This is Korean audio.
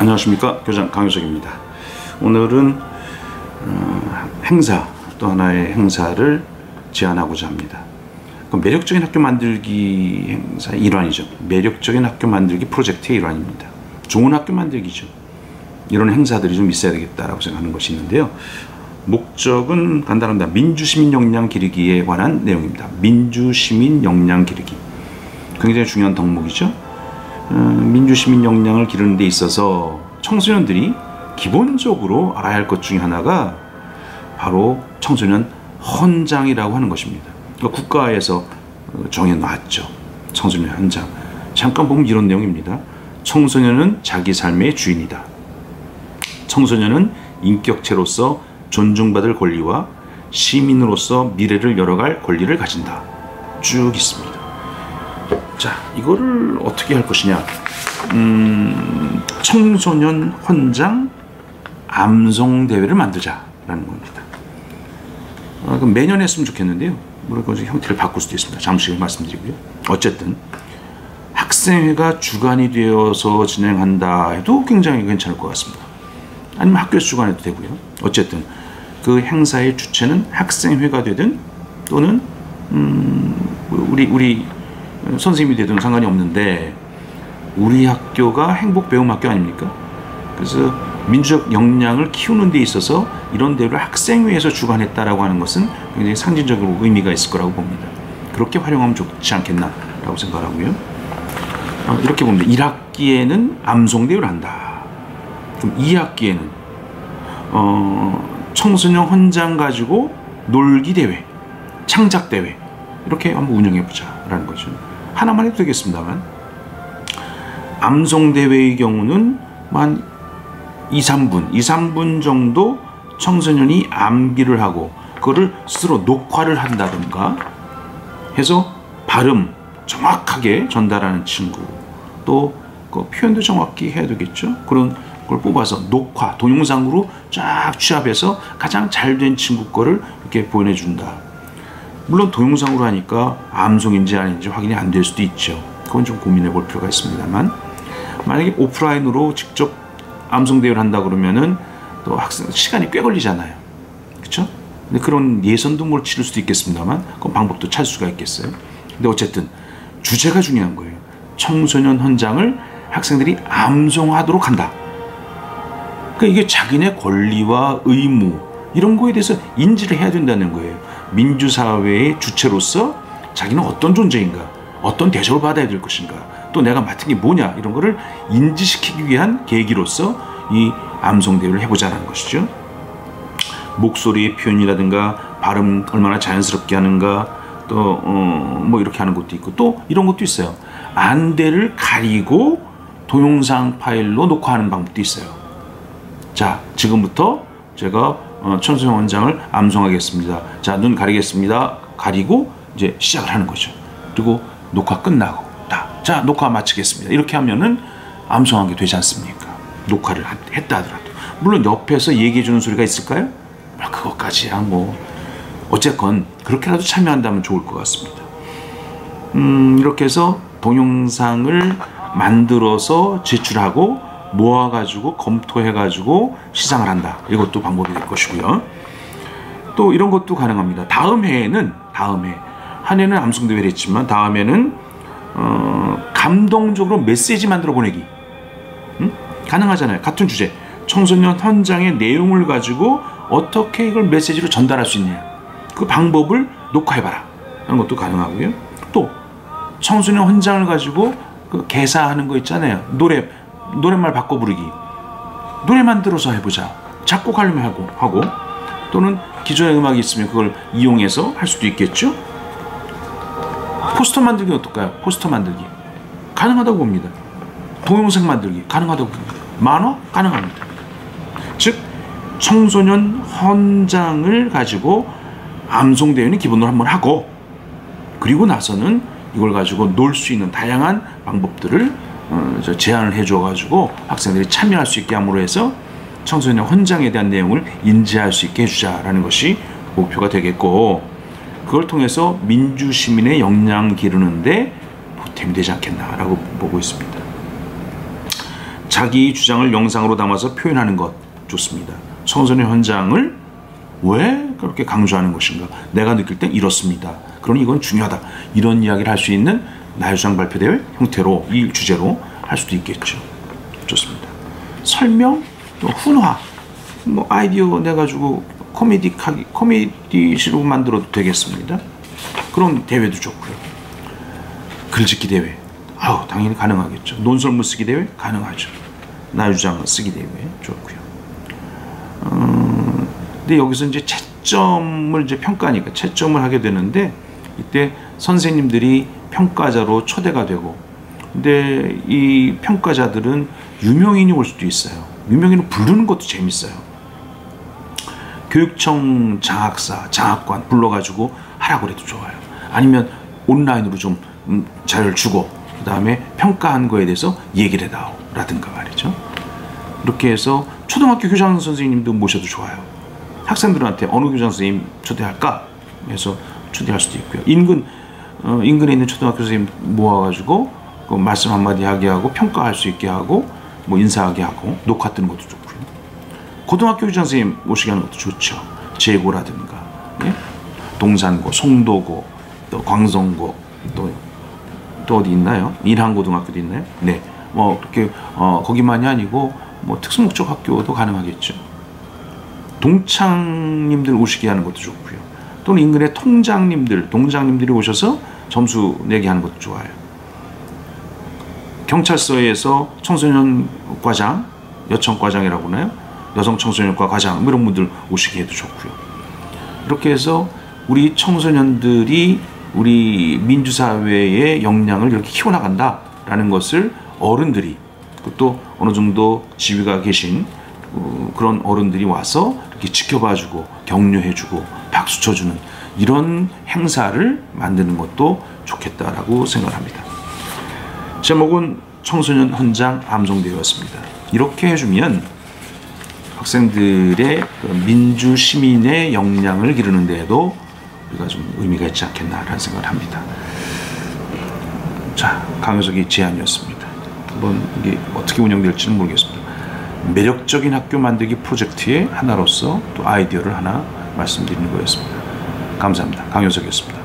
안녕하십니까, 교장 강효석입니다. 오늘은 행사, 또 하나의 행사를 제안하고자 합니다. 매력적인 학교 만들기 행사의 일환이죠. 매력적인 학교 만들기 프로젝트의 일환입니다. 좋은 학교 만들기죠. 이런 행사들이 좀 있어야 되겠다라고 생각하는 것이 있는데요. 목적은 간단합니다. 민주시민 역량 기르기에 관한 내용입니다. 민주시민 역량 기르기, 굉장히 중요한 덕목이죠. 민주시민 역량을 기르는 데 있어서 청소년들이 기본적으로 알아야 할 것 중에 하나가 바로 청소년 헌장이라고 하는 것입니다. 그러니까 국가에서 정해놨죠. 청소년 헌장. 잠깐 보면 이런 내용입니다. 청소년은 자기 삶의 주인이다. 청소년은 인격체로서 존중받을 권리와 시민으로서 미래를 열어갈 권리를 가진다. 쭉 있습니다. 자, 이거를 어떻게 할 것이냐. 청소년 헌장 암송대회를 만들자라는 겁니다. 그럼 매년 했으면 좋겠는데요. 물론 그 형태를 바꿀 수도 있습니다. 잠시 말씀드리고요. 어쨌든 학생회가 주관이 되어서 진행한다 해도 굉장히 괜찮을 것 같습니다. 아니면 학교에서 주관해도 되고요. 어쨌든 그 행사의 주체는 학생회가 되든 또는 우리 선생님이 되든 상관이 없는데, 우리 학교가 행복배움학교 아닙니까? 그래서 민주적 역량을 키우는 데 있어서 이런 대회를 학생회에서 주관했다라고 하는 것은 굉장히 상징적으로 의미가 있을 거라고 봅니다. 그렇게 활용하면 좋지 않겠나라고 생각하고요. 이렇게 봅니다. 1학기에는 암송대회를 한다. 그럼 2학기에는 청소년 헌장 가지고 놀기대회, 창작대회, 이렇게 한번 운영해보자 라는 거죠. 하나만 해도 되겠습니다만, 암송대회의 경우는 한 2, 3분 정도 청소년이 암기를 하고 그거를 스스로 녹화를 한다든가 해서 발음 정확하게 전달하는 친구, 또 그 표현도 정확히 해야 되겠죠. 그런 걸 뽑아서 녹화, 동영상으로 쫙 취합해서 가장 잘된 친구 거를 이렇게 보내준다. 물론 동영상으로 하니까 암송인지 아닌지 확인이 안 될 수도 있죠. 그건 좀 고민해 볼 필요가 있습니다만, 만약에 오프라인으로 직접 암송대회를 한다 그러면은 또 학생 시간이 꽤 걸리잖아요. 그렇죠? 근데 그런 예선도 뭘 치를 수도 있겠습니다만, 그건 방법도 찾을 수가 있겠어요. 근데 어쨌든 주제가 중요한 거예요. 청소년 헌장을 학생들이 암송하도록 한다. 그러니까 이게 자기네 권리와 의무, 이런 거에 대해서 인지를 해야 된다는 거예요. 민주사회의 주체로서 자기는 어떤 존재인가, 어떤 대접을 받아야 될 것인가, 또 내가 맡은 게 뭐냐, 이런 거를 인지시키기 위한 계기로서 이 암송대회를 해보자는 것이죠. 목소리의 표현이라든가 발음 얼마나 자연스럽게 하는가, 또 뭐 이렇게 하는 것도 있고, 또 이런 것도 있어요. 안대를 가리고 동영상 파일로 녹화하는 방법도 있어요. 자, 지금부터 제가 청소년 헌장을 암송하겠습니다. 자, 눈 가리겠습니다. 가리고 이제 시작을 하는 거죠. 그리고 녹화 끝나고, 자, 녹화 마치겠습니다. 이렇게 하면은 암송한 게 되지 않습니까? 녹화를 했다 하더라도. 물론 옆에서 얘기해 주는 소리가 있을까요? 그것까지야 뭐 어쨌건 그렇게라도 참여한다면 좋을 것 같습니다. 이렇게 해서 동영상을 만들어서 제출하고 모아가지고 검토해가지고 시상을 한다. 이것도 방법이 될 것이고요. 또 이런 것도 가능합니다. 다음 해에는 한 해는 암송대회를 했지만 다음에는 감동적으로 메시지 만들어 보내기, 가능하잖아요. 같은 주제, 청소년 헌장의 내용을 가지고 어떻게 이걸 메시지로 전달할 수 있냐, 그 방법을 녹화해봐라 하는 것도 가능하고요. 또 청소년 헌장을 가지고 그 개사하는 거 있잖아요. 노랫말 바꿔 부르기, 노래 만들어서 해보자. 작곡하려면 하고 또는 기존의 음악이 있으면 그걸 이용해서 할 수도 있겠죠. 포스터 만들기 어떨까요? 포스터 만들기 가능하다고 봅니다. 동영상 만들기 가능하다고 봅니다. 만화 가능합니다. 즉 청소년 헌장을 가지고 암송대회는 기본으로 한번 하고, 그리고 나서는 이걸 가지고 놀 수 있는 다양한 방법들을 제안을 해줘가지고 학생들이 참여할 수 있게 함으로 해서 청소년 헌장에 대한 내용을 인지할 수 있게 해주자라는 것이 목표가 되겠고, 그걸 통해서 민주시민의 역량 기르는데 보탬이 되지 않겠나라고 보고 있습니다. 자기 주장을 영상으로 담아서 표현하는 것 좋습니다. 청소년 현장을 왜 그렇게 강조하는 것인가? 내가 느낄 땐 이렇습니다. 그러니 이건 중요하다. 이런 이야기를 할 수 있는 나의 주장 발표 대회 형태로, 이 주제로 할 수도 있겠죠. 좋습니다. 설명, 또 훈화, 뭐 아이디어 내가지고 코미디식으로 만들어도 되겠습니다. 그런 대회도 좋고요. 글짓기 대회, 당연히 가능하겠죠. 논설문 쓰기 대회 가능하죠. 나의 주장 쓰기 대회 좋고요. 근데 여기서 이제 채점을 이제 평가니까 채점을 하게 되는데, 이때 선생님들이 평가자로 초대가 되고, 근데 이 평가자들은 유명인이 올 수도 있어요. 유명인을 부르는 것도 재밌어요. 교육청 장학사, 장학관 불러가지고 하라고 해도 좋아요. 아니면 온라인으로 좀 자료를 주고 그 다음에 평가한 거에 대해서 얘기를 해다오 라든가 말이죠. 이렇게 해서 초등학교 교장 선생님도 모셔도 좋아요. 학생들한테 어느 교장 선생님 초대할까 해서 초대할 수도 있고요. 인근에 있는 초등학교 선생님 모아가지고 그 말씀 한마디 하게 하고 평가할 수 있게 하고 뭐 인사하게 하고 녹화 뜨는 것도 좋고요. 고등학교 교장 선생님 모시게 하는 것도 좋죠. 제고라든가, 예? 동산고, 송도고, 또 광성고, 또 어디 있나요? 일항고등학교도 있나요? 네, 뭐 그렇게 거기만이 아니고 뭐 특수목적 학교도 가능하겠죠. 동창님들 오시게 하는 것도 좋고요. 또는 인근의 동장님들이 오셔서 점수 내게 하는 것도 좋아요. 경찰서에서 청소년 과장, 여청 과장이라고 하나요? 여성 청소년과 과장, 이런 분들 오시게 해도 좋고요. 이렇게 해서 우리 청소년들이 우리 민주사회의 역량을 이렇게 키워나간다라는 것을 어른들이, 또 어느 정도 지위가 계신 그런 어른들이 와서 이렇게 지켜봐주고 격려해주고 박수 쳐주는 이런 행사를 만드는 것도 좋겠다라고 생각합니다. 제목은 청소년 현장 암송대회였습니다. 이렇게 해주면 학생들의 민주 시민의 역량을 기르는 데에도 우리가 좀 의미가 있지 않겠나라는 생각을 합니다. 자, 강효석의 제안이었습니다. 한번 이게 어떻게 운영될지는 모르겠습니다. 매력적인 학교 만들기 프로젝트의 하나로서 또 아이디어를 하나 말씀드리는 거였습니다. 감사합니다. 강효석이었습니다.